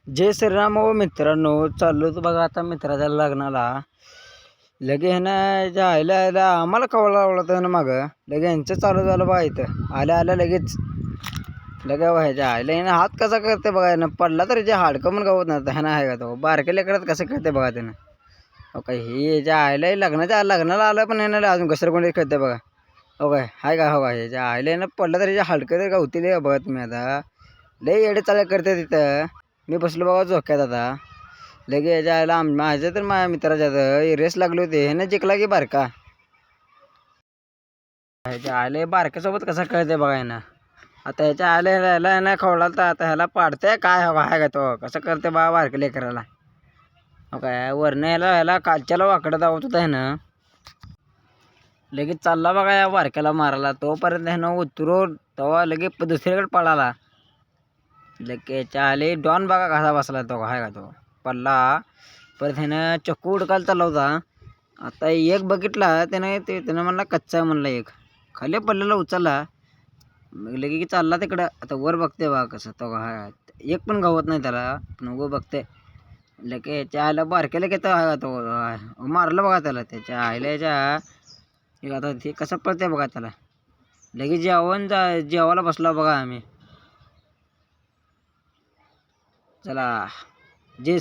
जय श्रीराम हो मित्रांनो. चाललो होतो बघा आता मित्राच्या लग्नाला. लगे ह्यानं जायला यायला आम्हाला कवळा लावला तर मागं लगे यांचं चालू झालं बघा. इथं आल्या आल्या लगेच लगे व्हायच्या आयला ह्यानं हात कसा करते बघा. ह्यानं पडला तर जे हाडकं पण गावत नाही ह्यानं आहे का तो बारक्या लेकरात कसं करते बघा त्यानं. हो काय हे याच्या आयला लग्नाला आलं पण ह्यानं अजून कसं कोणी करते बघा. हो काय हाय का. हो काय ह्याच्या आयला ह्यानं पडलं तर याच्या हाडकं तर गावतील बघा तुम्ही. आता लय येडे चालू करते तिथं. मी बसलो बघा झोक्यात आता. लगे याच्या आयला माझ्या तर माझ्या मित्राच्या रेस लागली होती. ह्यानं जिंकला की बारका. ह्याच्या आले बारक्यासोबत कसं कळते बघा ह्यानं. आता ह्याच्या आले ह्याला ह्यानं खवळाला तर आता ह्याला पाडते काय. हो आहे का तो कसं करते बा बारक्या लेकराला. हो काय वरनं ह्याला कालच्याला वाकडं दावत होता ह्यानं. लगेच चालला बघा या बारक्याला मारायला. तोपर्यंत ह्यानं उतरून तेव्हा लगेच दुसरीकडे पळाला. लगेच आले डॉन बघा कसा बसला तो आहे का तो पडला. परत ह्यानं चक्कू उडकायला चालला होता. आता एक बघितला त्यानं म्हणला कच्चा म्हणला. एक खाली पडलेला उचलला. मग लगे की चालला तिकडं. आता वर बघते बघा कसं तो हा एक पण गावत नाही त्याला. पण उगं बघते लगे आयला बारक्याला घेतो तो मारलं बघा त्याला. त्याच्या आईला याच्या आता ते कसं पडते बघा त्याला. लगेच जेवायला बसला बघा आम्ही. चला जय